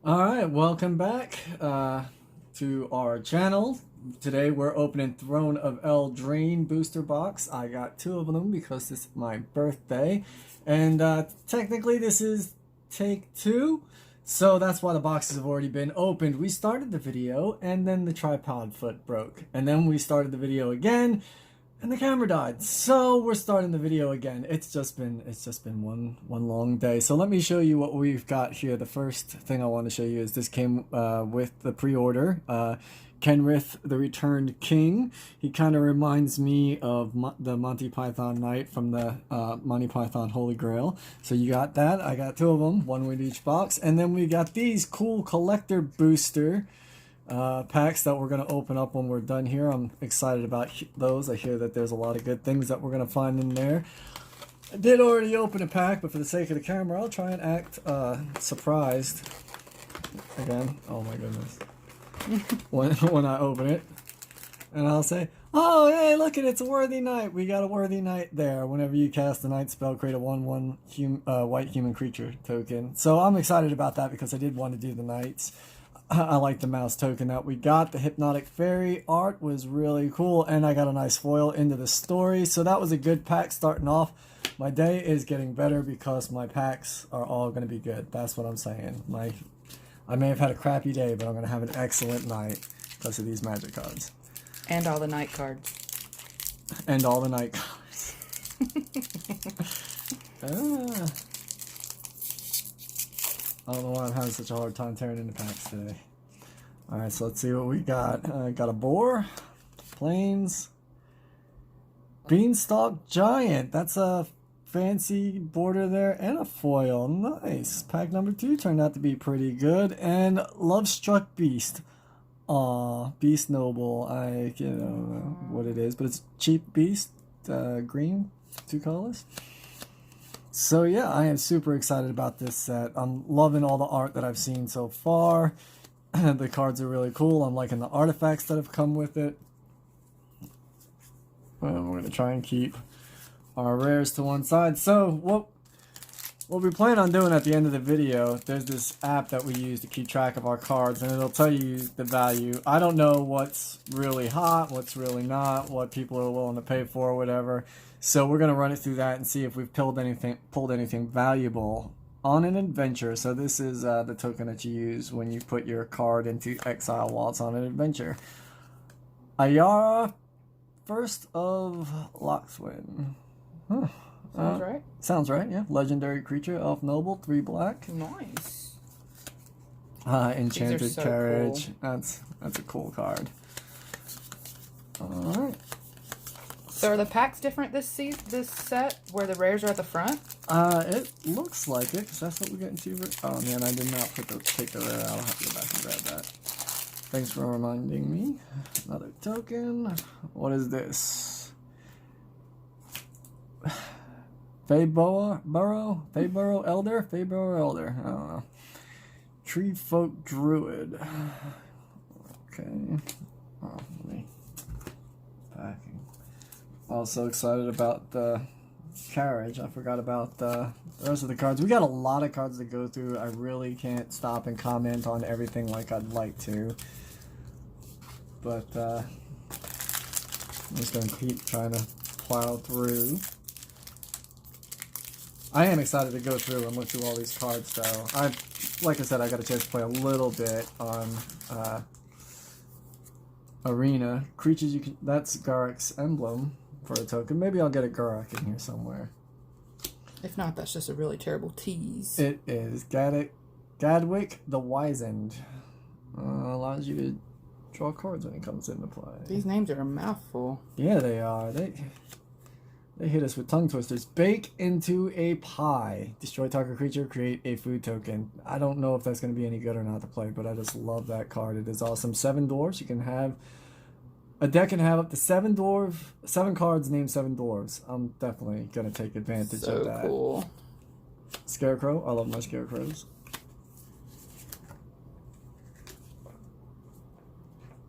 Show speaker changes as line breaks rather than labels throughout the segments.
Alright, welcome back to our channel. Today we're opening Throne of Eldraine booster box. I got two of them because this is my birthday. And technically this is take two. So that's why the boxes have already been opened. We started the video and then the tripod foot broke. And then we started the video again and the camera died. So we're starting the video again. It's just been one long day. So let me show you what we've got here. The first thing I want to show you is this came with the pre-order. Kenrith, the Returned King. He kind of reminds me of the Monty Python Knight from the Monty Python Holy Grail. So you got that. I got two of them, one with each box. And then we got these cool collector booster packs that we're going to open up when we're done here. I'm excited about those. I hear that there's a lot of good things that we're going to find in there. I did already open a pack, but for the sake of the camera, I'll try and act surprised. Again, oh my goodness. when I open it, and I'll say, oh hey, look it's a worthy knight. We got a worthy knight there. Whenever you cast a knight spell, create a 1/1 white human creature token. So I'm excited about that because I did want to do the knights. I like the mouse token that we got. The Hypnotic Fairy art was really cool, and I got a nice foil into the story. So that was a good pack starting off. My day is getting better because my packs are all going to be good. That's what I'm saying. I may have had a crappy day, but I'm going to have an excellent night because of these magic cards.
And all the night cards.
And all the night cards. I don't know why I'm having such a hard time tearing into packs today. Alright, so let's see what we got. Got a boar, plains, beanstalk giant. That's a fancy border there, and a foil. Nice. Pack number 2 turned out to be pretty good. And Love Struck Beast. Aw, Beast Noble. I don't know what it is, but it's cheap beast, green, 2 colors. So yeah, I am super excited about this set. I'm loving all the art that I've seen so far. The cards are really cool. I'm liking the artifacts that have come with it. And we're going to try and keep our rares to one side. So what we plan on doing at the end of the video, there's this app that we use to keep track of our cards, and it'll tell you the value. I don't know what's really hot, what's really not, what people are willing to pay for, whatever. So we're going to run it through that and see if we've pulled anything valuable on an adventure. So this is the token that you use when you put your card into exile while it's on an adventure. Ayara, First of Loxwin. Huh.
Sounds right.
Sounds right, yeah. Legendary creature, elf noble, 3 black.
Nice.
Enchanted
so
Carriage.
Cool.
That's a cool card. Alright.
So are the packs different this set, where the rares are at the front?
It looks like it, because that's what we're getting to. Oh man, I did not take the rare out. I'll have to go back and grab that. Thanks for reminding me. Another token. What is this? Faeborough Elder? Faeborough Elder. I don't know. Tree Folk Druid. Okay. Oh, me. Packing. Also excited about the carriage. I forgot about the rest of the cards. We got a lot of cards to go through. I really can't stop and comment on everything like I'd like to. But I'm just going to keep trying to plow through. I am excited to go through and look through all these cards, though. Like I said, I got a chance to play a little bit on Arena. Creatures you can... That's Garrick's emblem for a token. Maybe I'll get a Garrick in here somewhere.
If not, that's just a really terrible tease.
It is. Gadwick the Wizened. Allows you to draw cards when it comes into play.
These names are a mouthful.
Yeah, they are. They hit us with tongue twisters. Bake into a pie. Destroy target creature, create a food token. I don't know if that's going to be any good or not to play, but I just love that card. It is awesome. 7 dwarves. You can have... A deck can have up to 7 cards named 7 dwarves. I'm definitely going to take advantage of that.
So cool.
Scarecrow. I love my scarecrows.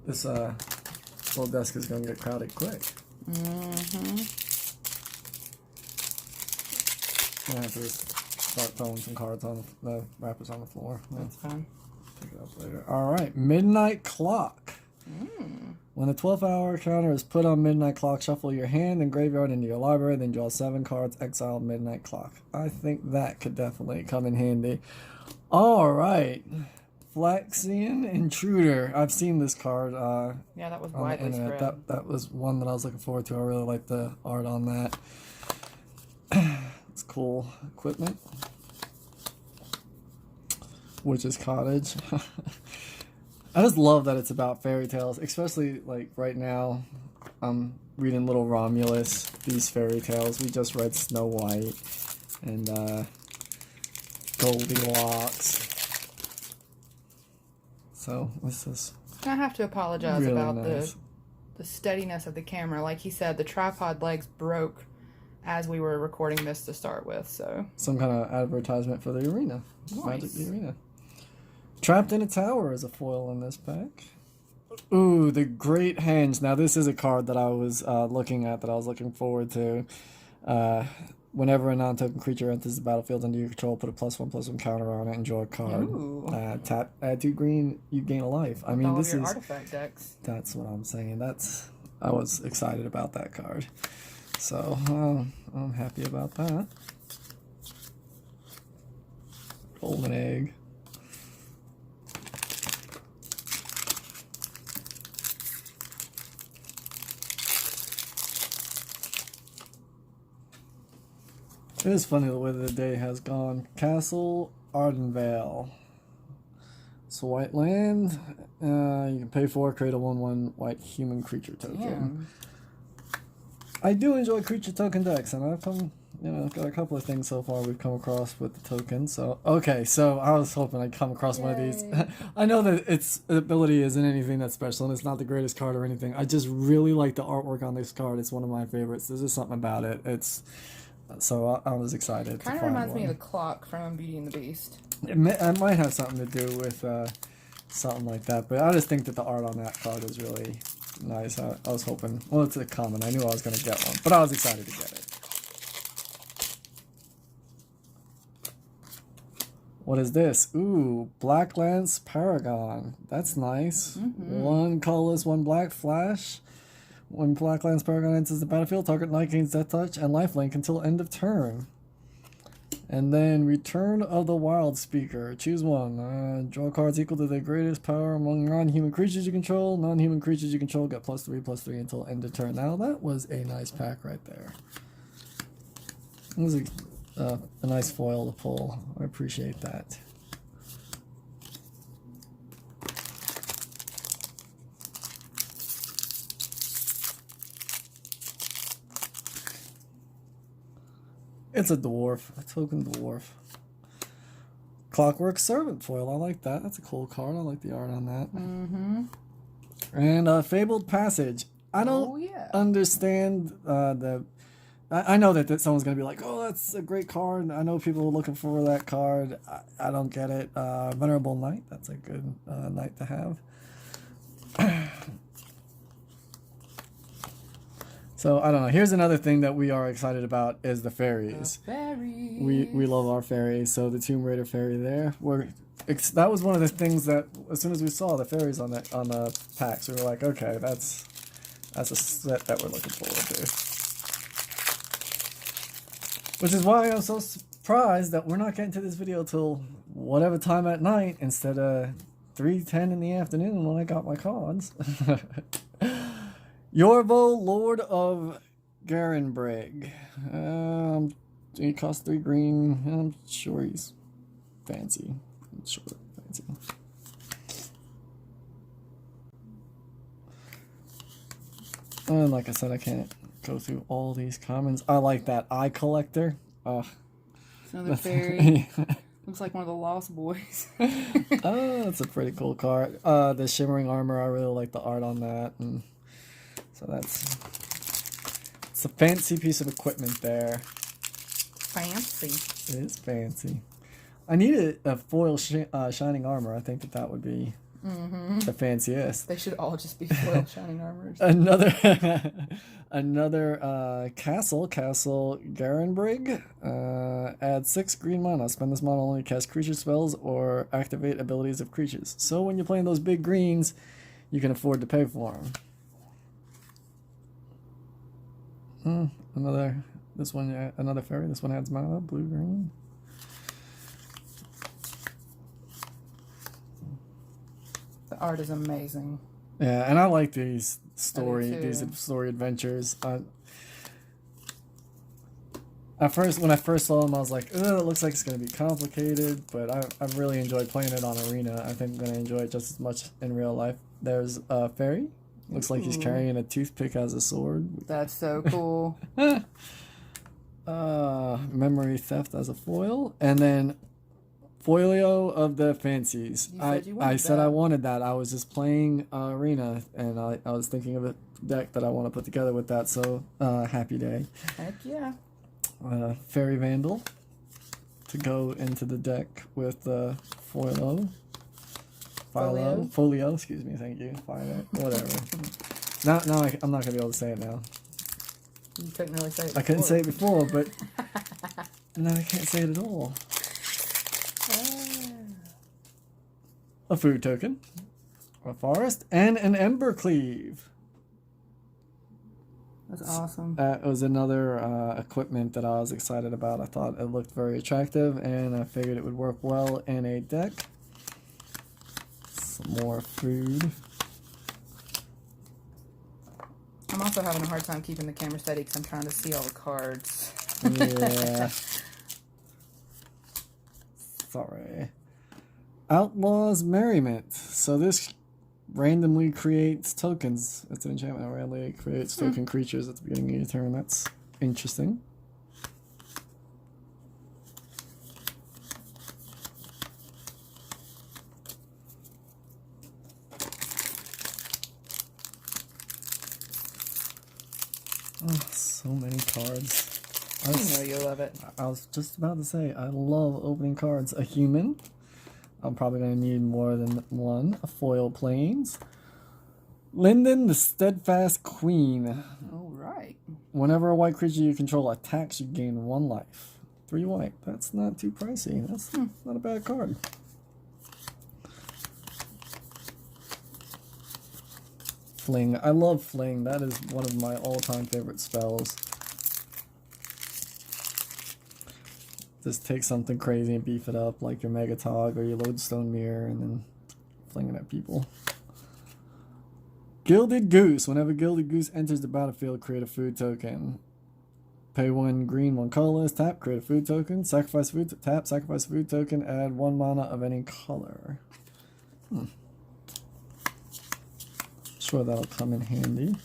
This little desk is going to get crowded quick.
Mm-hmm.
I have to start throwing some cards on the wrappers on the floor.
That's fine.
Pick it up later. All right, Midnight Clock. When the 12-hour counter is put on Midnight Clock, shuffle your hand and graveyard into your library, then draw 7 cards, exile Midnight Clock. I think that could definitely come in handy. All right. Phyrexian Intruder. I've seen this card
yeah, that was
on the
widely
internet.
spread.
That was one that I was looking forward to. I really like the art on that. It's cool equipment. Witch's Cottage. I just love that it's about fairy tales, especially like right now. I'm reading Little Romulus, these fairy tales. We just read Snow White and Goldilocks. So this is
I have to apologize
really
about
nice.
the steadiness of the camera. Like he said, the tripod legs broke as we were recording this to start with. So
Some kind of advertisement for the arena.
Nice.
Magic the Arena. Trapped in a Tower is a foil in this pack. Ooh, the Great Henge. Now this is a card that I was looking at, that I was looking forward to. Whenever a non-token creature enters the battlefield under your control, put a +1/+1 counter on it and draw a card. Tap, add 2 green, you gain a life. I mean,
all
this
of your
is
artifact decks.
that's what I'm saying. I was excited about that card. So I'm happy about that. Golden Egg. It is funny the way the day has gone. Castle Ardenvale. It's a white land. You can pay for it, create a 1/1 white human creature token.
Damn.
I do enjoy creature token decks, and I've got a couple of things so far we've come across with the tokens. So, okay, so I was hoping I'd come across one of these. I know that its ability isn't anything that's special, and it's not the greatest card or anything. I just really like the artwork on this card. It's one of my favorites. There's just something about it. So I was excited.
Kind of reminds me of the clock from Beauty and the Beast.
It might have something to do with something like that, but I just think that the art on that card is really nice. I was hoping, well, it's a common. I knew I was going to get one, but I was excited to get it. What is this? Ooh, Blacklands Paragon. That's nice. 1 colorless, 1 black flash. When Blacklands Paragon enters the battlefield, target knight gains Death Touch and lifelink until end of turn. And then Return of the Wild Speaker. Choose one. Draw cards equal to the greatest power among non-human creatures you control. Non-human creatures you control get +3/+3 until end of turn. Now that was a nice pack right there. It was a nice foil to pull. I appreciate that. It's a dwarf, a token dwarf. Clockwork Servant foil. I like that. That's a cool card. I like the art on that. And Fabled Passage. I don't understand I know that someone's going to be like, oh, that's a great card. I know people are looking for that card. I don't get it. Venerable Knight. That's a good knight to have. So, I don't know. Here's another thing that we are excited about is the fairies.
The fairies.
We love our fairies. So, the Tomb Raider fairy there. That was one of the things that, as soon as we saw the fairies on the packs, we were like, okay, that's a set that we're looking forward to. Which is why I'm so surprised that we're not getting to this video till whatever time at night instead of 3:10 in the afternoon when I got my cards. Yorvo, Lord of Garenbrig. He costs 3 green. I'm sure he's fancy. And like I said, I can't go through all these commons. I like that Eye Collector.
It's another fairy. Looks like one of the Lost Boys.
Oh, that's a pretty cool card. The Shimmering Armor, I really like the art on that. And so it's a fancy piece of equipment there.
Fancy.
It is fancy. I needed a foil Shining Armor. I think that would be the fanciest.
They should all just be foil Shining Armors.
Another Castle Garenbrig. Add 6 green mana. Spend this mana only to cast creature spells or activate abilities of creatures. So when you're playing those big greens, you can afford to pay for them. This one, another fairy. This one adds mana, blue, green.
The art is amazing.
Yeah, and I like these story adventures. When I first saw them, I was like, "Oh, it looks like it's gonna be complicated," but I've really enjoyed playing it on Arena. I think I'm gonna enjoy it just as much in real life. There's a fairy. Looks like he's carrying a toothpick as a sword.
That's so cool.
Memory theft as a foil, and then Folio of the Fancies. I said I wanted that. I was just playing Arena, and I was thinking of a deck that I want to put together with that. So happy day.
Heck yeah.
Fairy Vandal to go into the deck with Folio. Folio, excuse me, thank you. Whatever. Now I'm not gonna be able to say it now.
You couldn't really say it before.
I couldn't say it before, but now I can't say it at all. A food token, a forest, and an Embercleave.
That's awesome.
That was another equipment that I was excited about. I thought it looked very attractive, and I figured it would work well in a deck. Some more food.
I'm also having a hard time keeping the camera steady because I'm trying to see all the cards.
Yeah. Sorry. Outlaws Merriment. So this randomly creates tokens. It's an enchantment that randomly creates token creatures at the beginning of your turn. That's interesting. Oh, so many cards.
You know you love it.
I was just about to say, I love opening cards. A human. I'm probably going to need more than one. A foil plains. Linden, the Steadfast Queen.
All right.
Whenever a white creature you control attacks, you gain 1 life. 3 white. That's not too pricey. That's not a bad card. Fling. I love Fling. That is one of my all-time favorite spells. Just take something crazy and beef it up, like your Megatog or your Lodestone Mirror, and then fling it at people. Gilded Goose. Whenever Gilded Goose enters the battlefield, create a food token. Pay 1 green, 1 colorless. Tap, create a food token. Sacrifice food. Tap, sacrifice a food token. Add 1 mana of any color. Sure, that'll come in handy.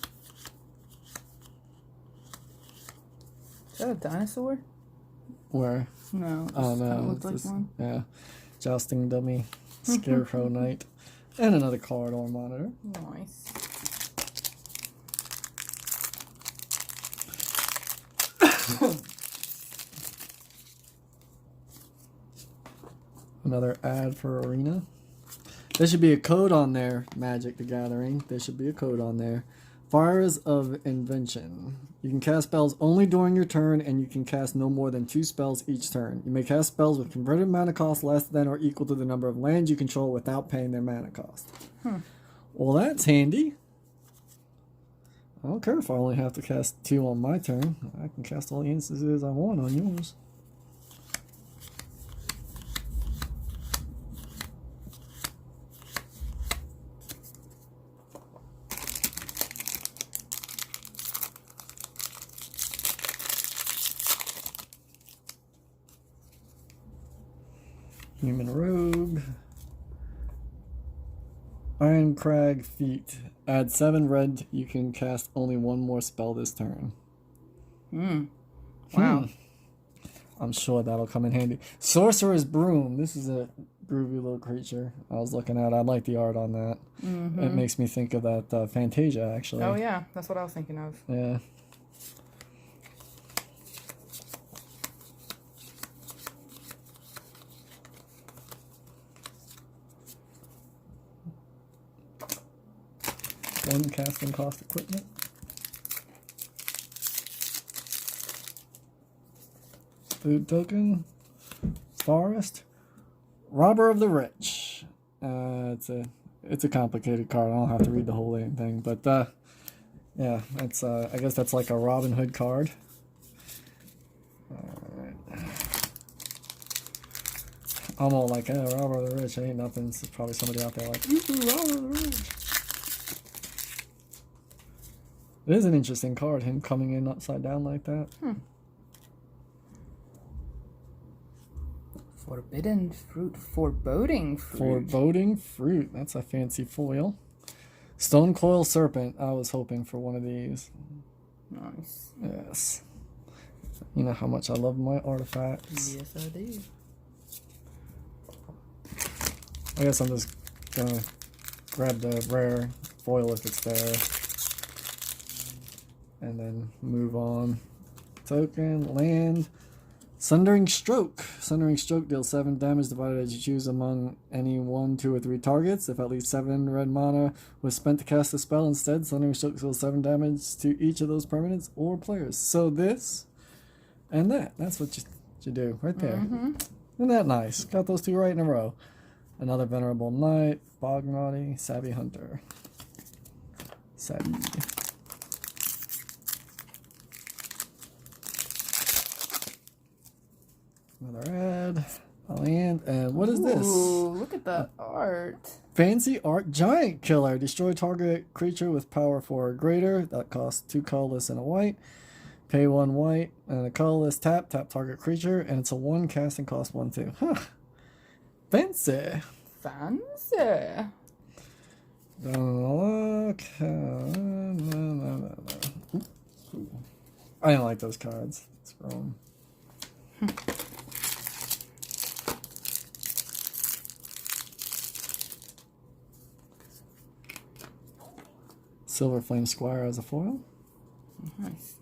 Is that a dinosaur?
Where?
No.
Oh no,
looked like one.
Yeah, Jousting Dummy, Scarecrow Knight, and another corridor monitor.
Nice.
Another ad for Arena. There should be a code on there, Magic the Gathering. There should be a code on there. Fires of Invention. You can cast spells only during your turn, and you can cast no more than 2 spells each turn. You may cast spells with converted mana cost less than or equal to the number of lands you control without paying their mana cost. Well, that's handy. I don't care if I only have to cast 2 on my turn. I can cast all the instances I want on yours. Human Rogue. Iron Crag Feet. Add 7 red. You can cast only 1 more spell this turn.
Wow.
I'm sure that'll come in handy. Sorcerer's Broom. This is a groovy little creature I was looking at. I like the art on that. It makes me think of that Fantasia, actually.
Oh, yeah. That's what I was thinking of.
Yeah. One casting cost equipment. Food token. Forest. Robber of the Rich. It's a complicated card. I don't have to read the whole thing, but yeah, it's I guess that's like a Robin Hood card. I'm all like, Robber of the Rich ain't nothing. There's probably somebody out there like, ooh, Robber of the Rich. It is an interesting card, him coming in upside down like that.
Forbidden fruit, foreboding fruit.
Foreboding fruit. That's a fancy foil. Stone Coil Serpent. I was hoping for one of these.
Nice.
Yes. You know how much I love my artifacts.
Yes, I do.
I guess I'm just gonna grab the rare foil if it's there. And then move on. Token, land. Sundering Stroke. Sundering Stroke deals 7 damage divided as you choose among any 1, 2, or 3 targets. If at least 7 red mana was spent to cast a spell instead, Sundering Stroke deals 7 damage to each of those permanents or players. So this and that. That's what you do right there. Isn't that nice? Got those 2 right in a row. Another Venerable Knight. Bognaughty. Savvy Hunter. Savvy. Another red, a land, and what is this?
Ooh, look at that art.
Fancy Art Giant Killer. Destroy target creature with power 4 or greater. That costs 2 colorless and a white. Pay 1 white and a colorless tap target creature, and it's a 1 casting cost 1 2. Huh. Fancy.
Fancy.
Look. I don't like those cards. It's wrong. Silver Flame Squire as a foil.
Nice.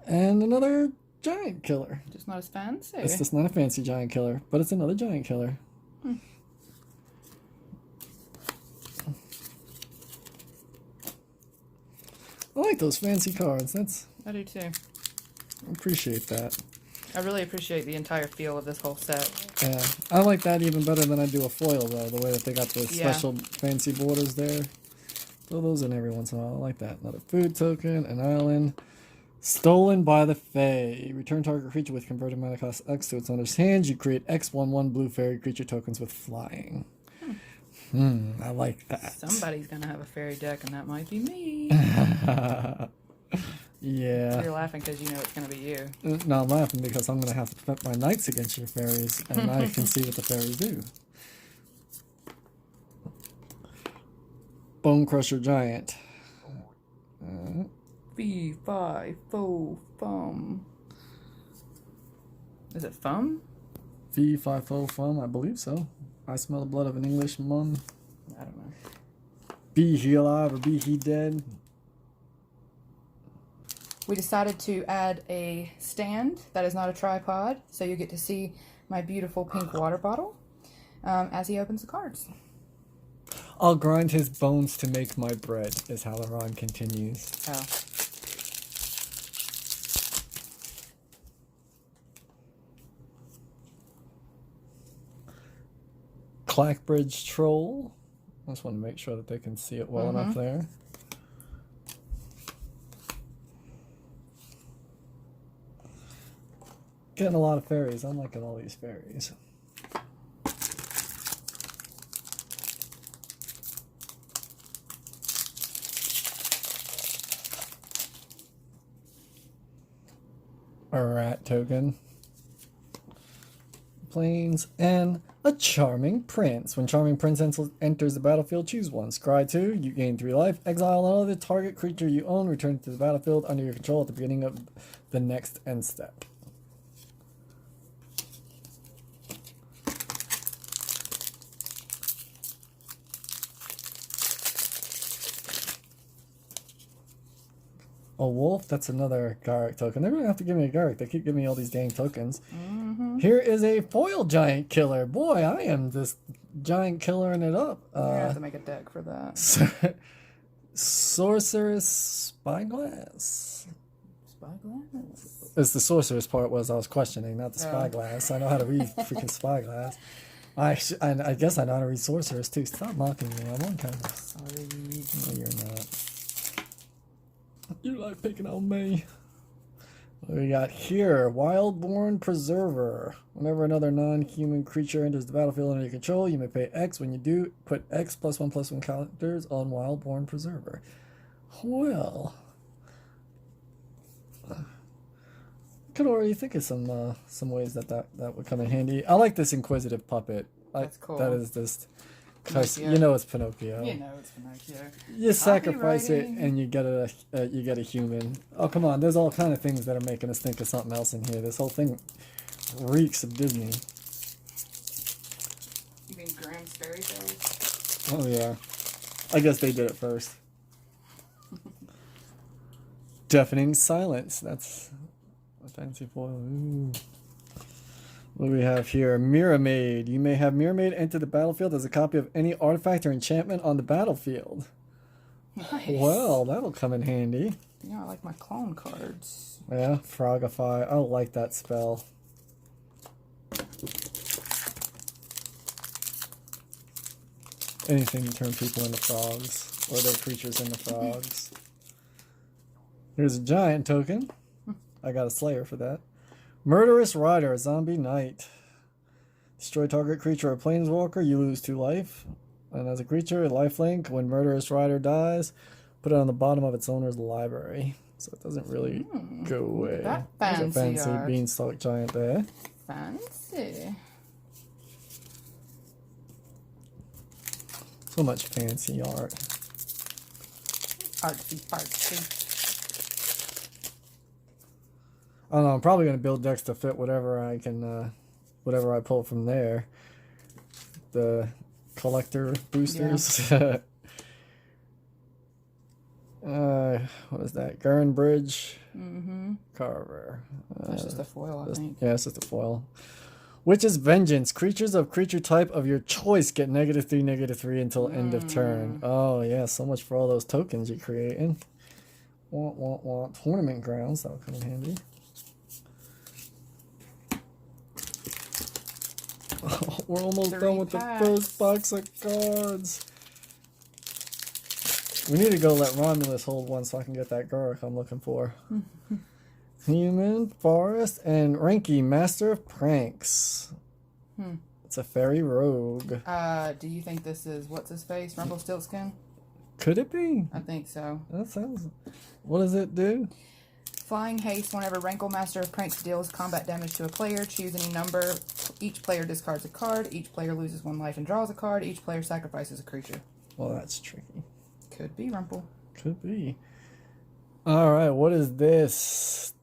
And another giant killer.
Just not as fancy.
It's just not a fancy giant killer, but it's another giant killer. I like those fancy cards.
I do too.
I appreciate that.
I really appreciate the entire feel of this whole set.
Yeah, I like that even better than I do a foil though. The way that they got the special fancy borders there. Throw those in every once in a while. I like that. Another food token, an island. Stolen by the Fae. Return target creature with converted mana cost X to its owner's hand. You create X/1/1 blue fairy creature tokens with flying. I like that.
Somebody's gonna have a fairy deck, and that might be me.
Yeah.
You're laughing because you know it's gonna be you.
No, I'm laughing because I'm gonna have to protect my knights against your fairies, and I can see what the fairies do. Bone Crusher Giant.
Fee, fi, fo, fum. Is it fum?
Fee, fi, fo, fum, I believe so. I smell the blood of an English mum.
I don't know.
Be he alive or be he dead?
We decided to add a stand that is not a tripod, so you get to see my beautiful pink water bottle as he opens the cards.
I'll grind his bones to make my bread, is how the rhyme continues.
Oh.
Clackbridge Troll. I just want to make sure that they can see it well enough there. Getting a lot of fairies. I'm liking all these fairies. A rat token. Plains and a Charming Prince. When Charming Prince enters the battlefield, choose one. Scry 2, you gain 3 life. Exile another target creature you own. Return it to the battlefield under your control at the beginning of the next end step. A wolf, that's another Garrick token. They're going to have to give me a Garrick. They keep giving me all these dang tokens. Here is a foil giant killer. Boy, I am just giant killering it up.
You have to make a deck for that.
Sorceress Spyglass.
Spyglass.
It's the sorcerer's part was I was questioning, not the spyglass. I know how to read freaking spyglass. I guess I know how to read sorcerers too. Stop mocking me. I'm on camera.
Sorry.
No, you're not. You like picking on me. What do we got here? Wildborn Preserver. Whenever another non-human creature enters the battlefield under your control, you may pay X. When you do, put X +1/+1 counters on Wildborn Preserver. Well, I could already think of some ways that would come in handy. I like this inquisitive puppet.
That's cool.
That is just, cause
Pinocchio.
you know it's Pinocchio.
You know it's Pinocchio.
You sacrifice it
Copywriting.
and you get a human. Oh come on, there's all kind of things that are making us think of something else in here. This whole thing reeks of Disney.
You mean Grimm's Fairy Tales?
Oh yeah, I guess they did it first. Deafening silence. That's a fancy foil. Ooh. What do we have here? Mirror Maid. You may have Mirror Maid enter the battlefield as a copy of any artifact or enchantment on the battlefield.
Nice.
Well, that'll come in handy.
Yeah, I like my clone cards.
Yeah, Frogify. I don't like that spell. Anything to turn people into frogs, or their creatures into frogs. Here's a giant token. I got a Slayer for that. Murderous Rider, Zombie Knight. Destroy target creature or planeswalker, you lose 2 life. And as a creature, lifelink, when Murderous Rider dies, put it on the bottom of its owner's library. So it doesn't really go away.
That
There's a
fancy
fancy
art.
beanstalk giant there.
Fancy.
So much fancy art.
Artsy fartsy.
I don't know, I'm probably going to build decks to fit whatever I can, whatever I pull from there. The collector boosters. Yeah. What is that? Gurn Bridge. Carver.
That's just a foil, I think.
Yeah, it's just a foil. Witch's Vengeance. Creatures of creature type of your choice get -3/-3 until end of turn. Oh, yeah, so much for all those tokens you're creating. Want. Tournament Grounds. That'll come in handy. Oh, we're almost done with the first box of cards. We need to go let Romulus hold one so I can get that Gurk I'm looking for. Human, Forest, and Ranky, Master of Pranks. It's a fairy rogue.
Do you think this is, what's his face? Rumpelstiltskin?
Could it be?
I think so.
That sounds... What does it do?
Flying haste. Whenever Rankle, Master of Pranks, deals combat damage to a player, choose any number. Each player discards a card. Each player loses 1 life and draws a card. Each player sacrifices a creature.
Well, that's tricky.
Could be Rumple.
Could be. Alright, what is this?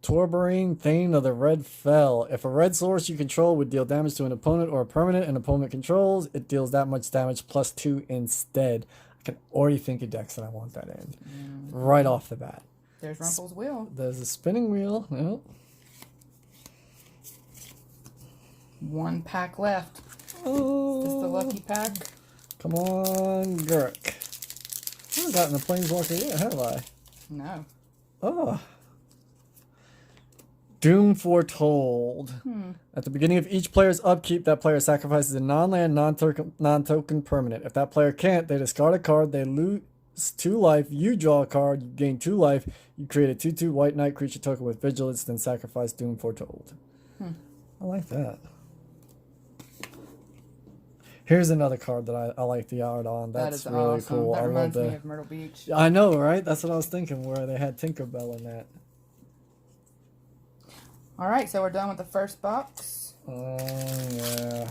Torberine, Thane of the Red Fell. If a red source you control would deal damage to an opponent or a permanent an opponent controls, it deals that much damage +2 instead. I can already think of decks that I want that in. Right off the bat.
There's Rumple's wheel.
There's a spinning wheel. Yep.
1 pack left.
Oh.
Is this the lucky pack?
Come on, Gurk. I haven't gotten a Planeswalker yet, have I?
No.
Oh. Doom Foretold. At the beginning of each player's upkeep, that player sacrifices a non-land, non-token permanent. If that player can't, they discard a card, they lose 2 life, you draw a card, you gain 2 life, you create a 2/2 white knight creature token with vigilance, then sacrifice Doom Foretold. I like that. Here's another card that I like the art on. That's really
awesome.
cool.
That
I
reminds
love
me
the...
of Myrtle Beach.
I know, right? That's what I was thinking, where they had Tinkerbell in that.
Alright, so we're done with the first box.
Oh, yeah.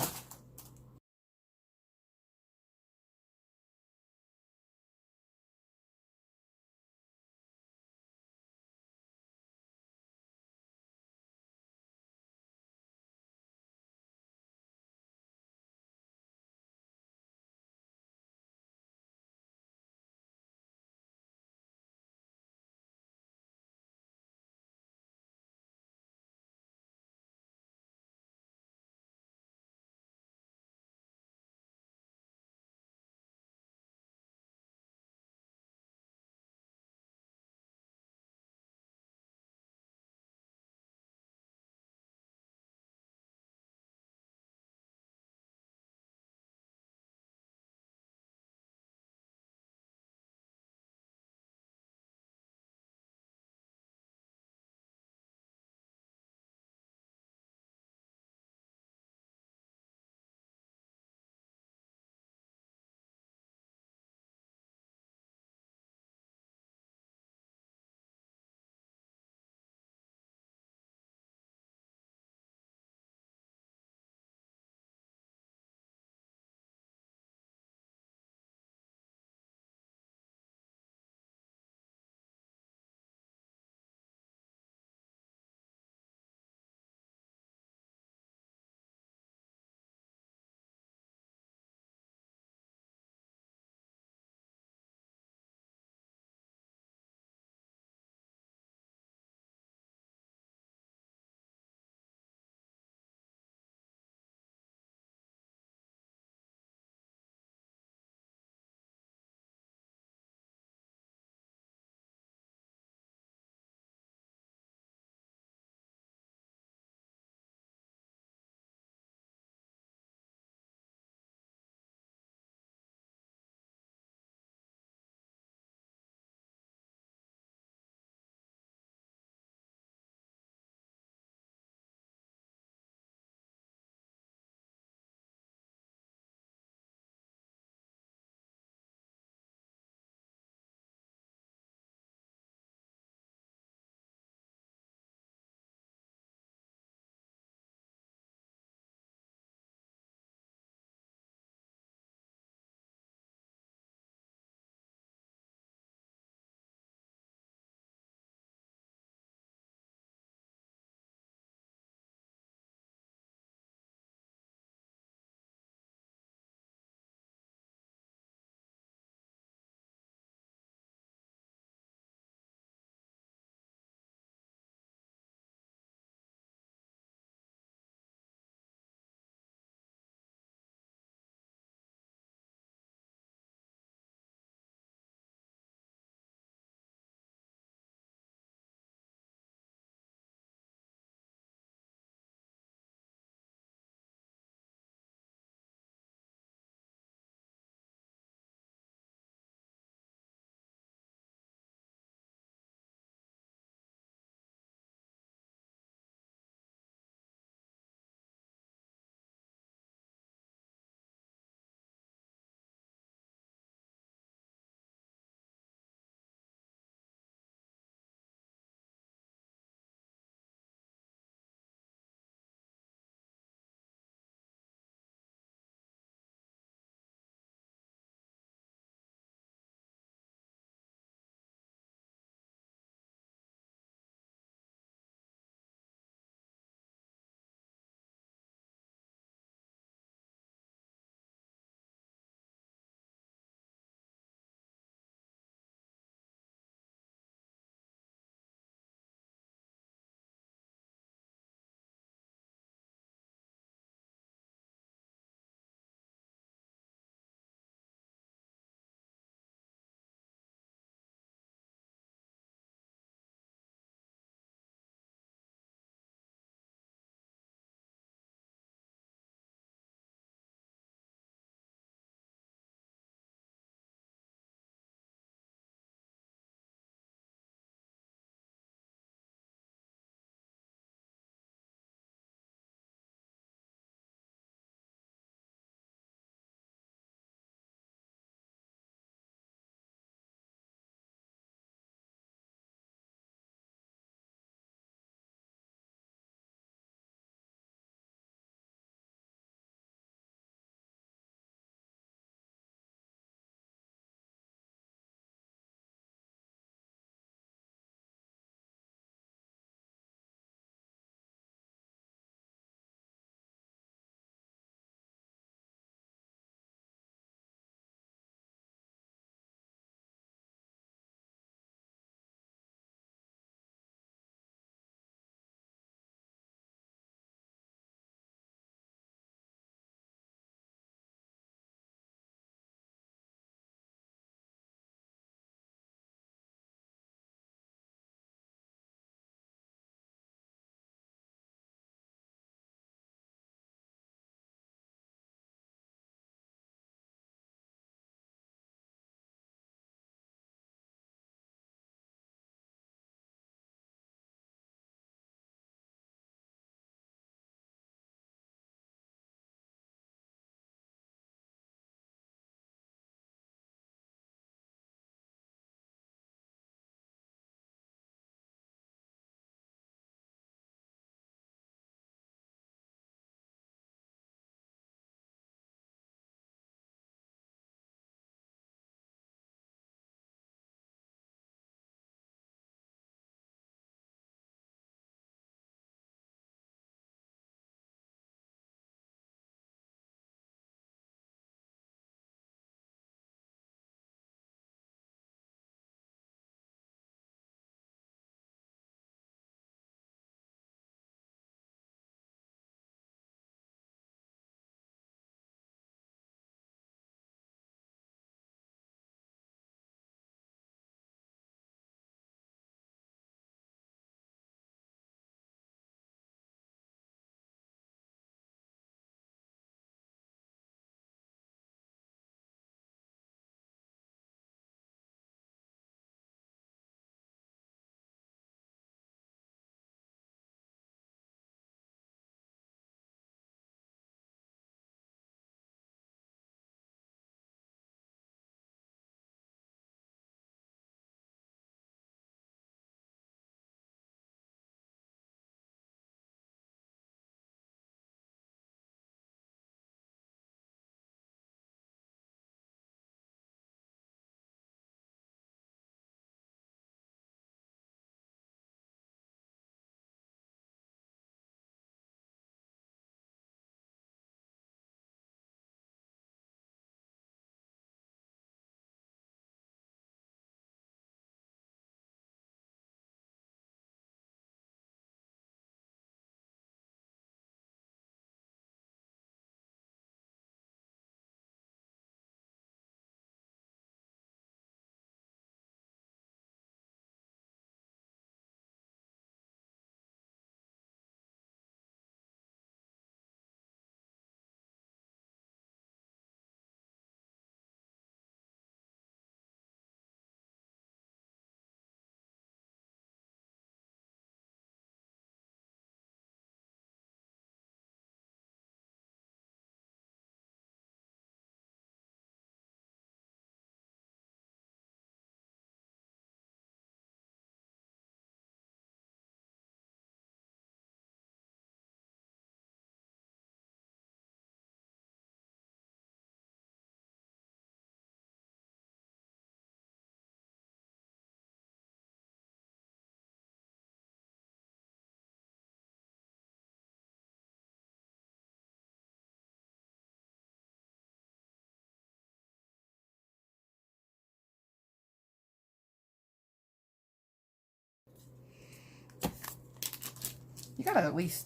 You gotta at least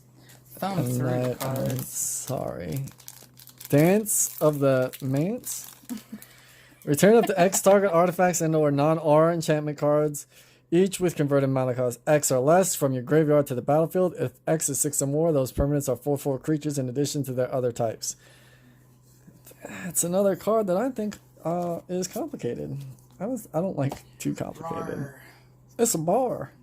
thumb through the cards.
Sorry. Dance of the Manse. Return up to X target artifacts and or non-aura enchantment cards, each with converted mana cost X or less from your graveyard to the battlefield. If X is 6 or more, those permanents are 4/4 creatures in addition to their other types. That's another card that I think is complicated. I don't like too complicated.
Rawr.
It's a bar.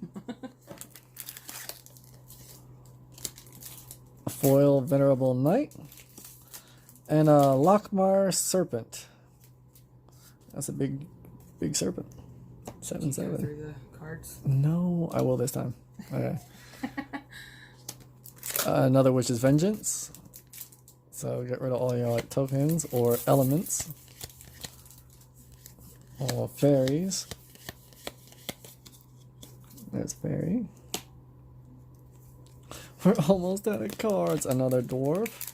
A foil Venerable Knight. And a Lockmar Serpent. That's a big serpent. 7/7.
Did you go through the cards?
No, I will this time. Okay. Another Witch's Vengeance. So get rid of all your like tokens or elements. Or fairies. There's fairy. We're almost out of cards. Another dwarf.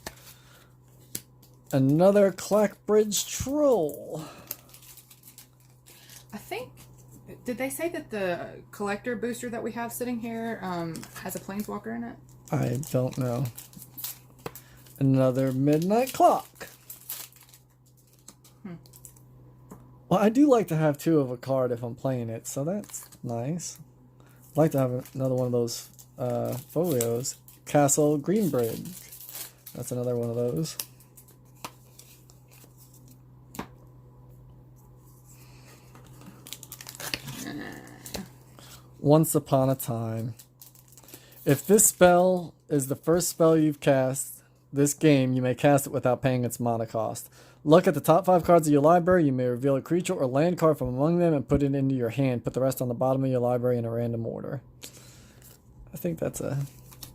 Another Clackbridge Troll.
I think, did they say that the collector booster that we have sitting here has a planeswalker in it?
I don't know. Another Midnight Clock. Well, I do like to have 2 of a card if I'm playing it, so that's nice. I'd like to have another one of those folios. Castle Greenbridge. That's another one of those. Once Upon a Time. If this spell is the first spell you've cast this game, you may cast it without paying its mana cost. Look at the top 5 cards of your library. You may reveal a creature or land card from among them and put it into your hand. Put the rest on the bottom of your library in a random order. I think that's a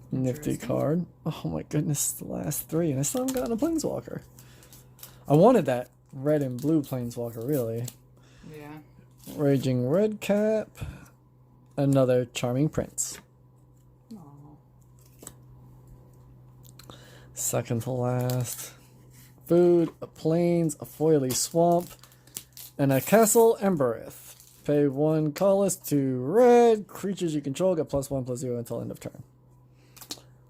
nifty card. Oh my goodness, the last 3, and I still haven't gotten a Planeswalker. I wanted that red and blue Planeswalker, really.
Yeah.
Raging Redcap. Another Charming Prince.
Aww.
Second to last. Food, a Plains, a Foily Swamp, and a Castle Embereth. Pay 1 colorless, 2 red. Creatures you control get +1/+0 until end of turn.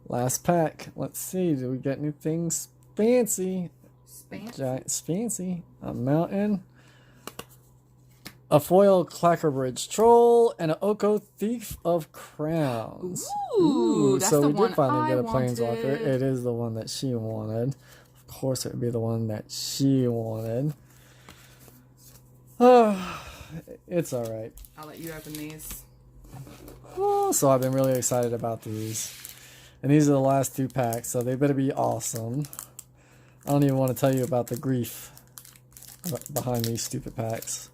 Last pack. Let's see. Do we get anything fancy? Giant fancy. A mountain. A foil Clackerbridge Troll, and an Oko Thief of Crowns.
Ooh, that's
so
the
we
one
did finally get a
wanted.
Planeswalker. It is the one that she wanted. Of course, it would be the one that she wanted. It's all right.
I'll let you open these.
Oh, so I've been really excited about these. And these are the last 2 packs, so they better be awesome. I don't even want to tell you about the grief behind these stupid packs.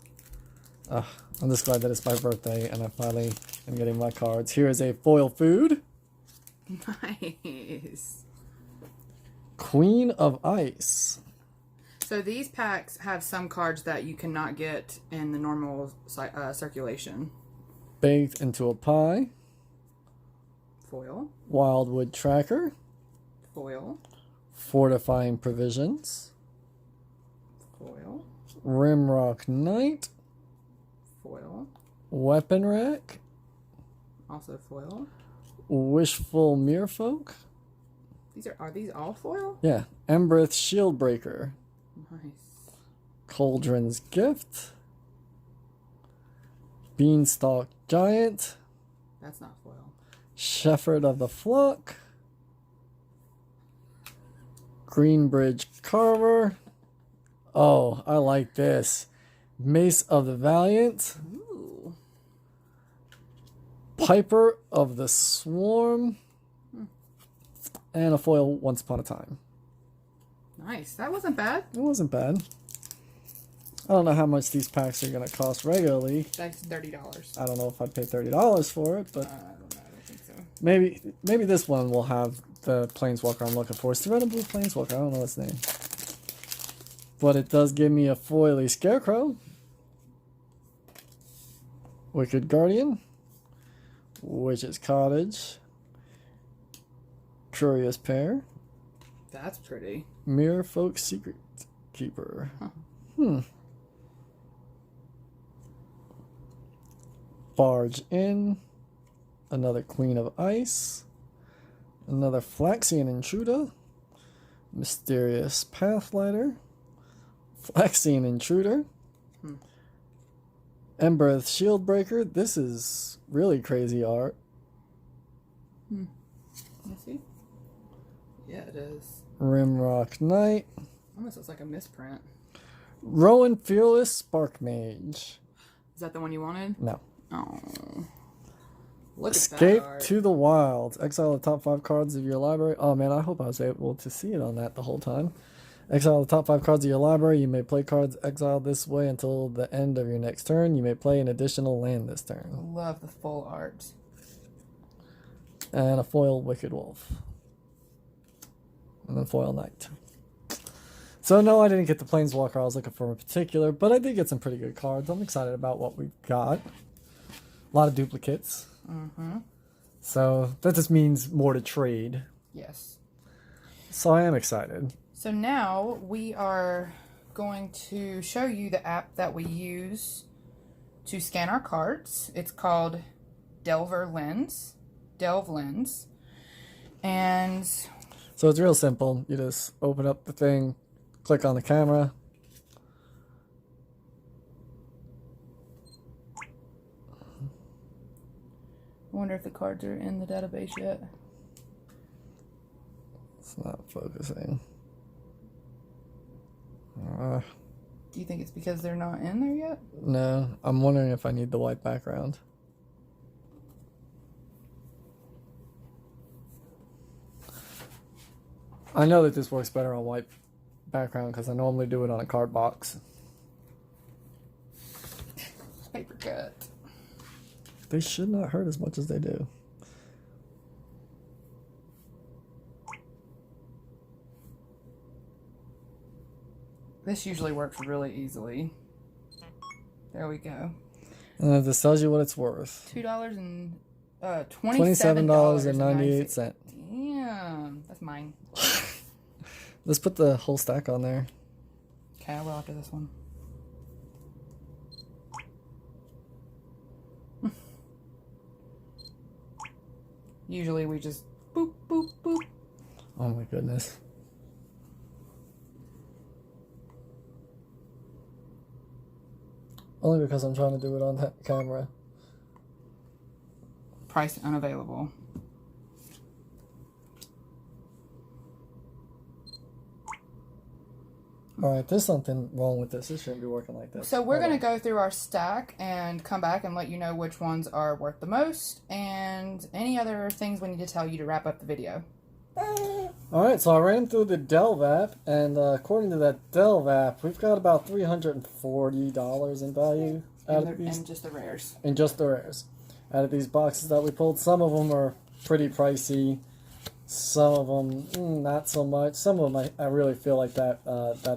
I'm just glad that it's my birthday and I finally am getting my cards. Here is a foil food.
Nice.
Queen of Ice.
So these packs have some cards that you cannot get in the normal circulation.
Baked into a Pie.
Foil.
Wildwood Tracker.
Foil.
Fortifying Provisions.
Foil.
Rimrock Knight.
Foil.
Weapon Rack.
Also foil.
Wishful Merfolk.
Are these all foil?
Yeah. Embereth Shieldbreaker.
Nice.
Cauldron's Gift. Beanstalk Giant.
That's not foil.
Shepherd of the Flock. Greenbridge Carver. Oh, I like this. Mace of the Valiant.
Ooh.
Piper of the Swarm. And a foil Once Upon a Time.
Nice. That wasn't bad.
It wasn't bad. I don't know how much these packs are going to cost regularly.
That's $30.
I don't know if I'd pay $30 for it, but
I don't know. I don't think so.
maybe this one will have the Planeswalker I'm looking for. It's the red and blue Planeswalker. I don't know its name. But it does give me a foily Scarecrow. Wicked Guardian. Witch's Cottage. Curious Pair.
That's pretty.
Merfolk Secret Keeper.
Huh.
Barge In. Another Queen of Ice. Another Phyrexian Intruder. Mysterious Pathlighter. Phyrexian Intruder. Embereth Shieldbreaker. This is really crazy art.
Let's see. Yeah, it is.
Rimrock Knight.
Almost looks like a misprint.
Rowan Fearless Spark Mage.
Is that the one you wanted?
No.
Oh. Look
Escape
at that art.
to the Wilds. Exile the top 5 cards of your library. Oh man, I hope I was able to see it on that the whole time. Exile the top 5 cards of your library. You may play cards exiled this way until the end of your next turn. You may play an additional land this turn.
Love the full art.
And a foil Wicked Wolf. And then foil Knight. So no, I didn't get the Planeswalker I was looking for in particular, but I did get some pretty good cards. I'm excited about what we've got. A lot of duplicates. So that just means more to trade.
Yes.
So I am excited.
So now we are going to show you the app that we use to scan our cards. It's called Delve Lens. And
so it's real simple. You just open up the thing, click on the camera.
I wonder if the cards are in the database yet.
It's not focusing.
Do you think it's because they're not in there yet?
No, I'm wondering if I need the white background. I know that this works better on white background because I normally do it on a card box.
Paper cut.
They should not hurt as much as they do.
This usually works really easily. There we go.
And this tells you what it's worth.
$27.98. Damn, that's mine.
Let's put the whole stack on there.
Okay, I will after this one. Usually we just boop, boop, boop.
Oh my goodness. Only because I'm trying to do it on that camera.
Price unavailable.
Alright, there's something wrong with this. It shouldn't be working like this.
So we're going to go through our stack and come back and let you know which ones are worth the most and any other things we need to tell you to wrap up the video.
Alright, so I ran through the Delve app, and according to that Delve app, we've got about $340 in value out of these.
And just the rares.
And just the rares. Out of these boxes that we pulled, some of them are pretty pricey. Some of them, not so much. Some of them, I really feel like that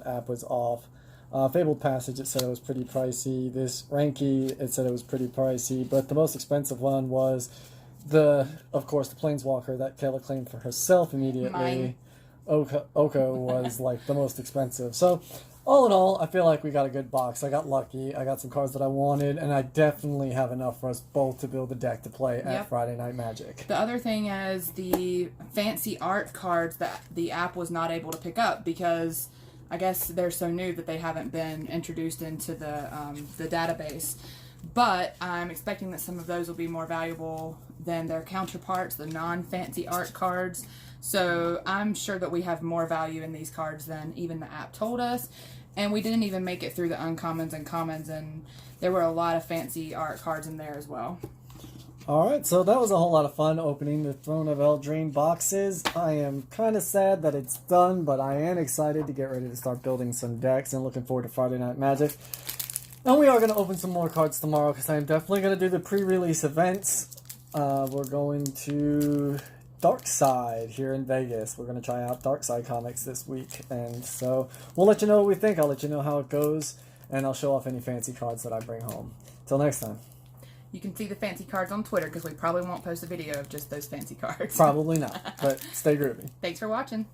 app was off. Fabled Passage, it said it was pretty pricey. This Ranky, it said it was pretty pricey. But the most expensive one was, of course, the Planeswalker that Kayla claimed for herself immediately.
Mine.
Oko was like the most expensive. So, all in all, I feel like we got a good box. I got lucky. I got some cards that I wanted, and I definitely have enough for us both to build a deck to play at Friday Night Magic.
The other thing is the fancy art cards that the app was not able to pick up because I guess they're so new that they haven't been introduced into the database. But I'm expecting that some of those will be more valuable than their counterparts, the non-fancy art cards. So I'm sure that we have more value in these cards than even the app told us. And we didn't even make it through the uncommons and commons, and there were a lot of fancy art cards in there as well.
Alright, so that was a whole lot of fun opening the Throne of Eldraine boxes. I am kind of sad that it's done, but I am excited to get ready to start building some decks and looking forward to Friday Night Magic. And we are going to open some more cards tomorrow because I am definitely going to do the pre-release events. We're going to Darkside here in Vegas. We're going to try out Darkside Comics this week. And so we'll let you know what we think. I'll let you know how it goes. And I'll show off any fancy cards that I bring home. Till next time.
You can see the fancy cards on Twitter because we probably won't post a video of just those fancy cards.
Probably not. But stay groovy.
Thanks for watching.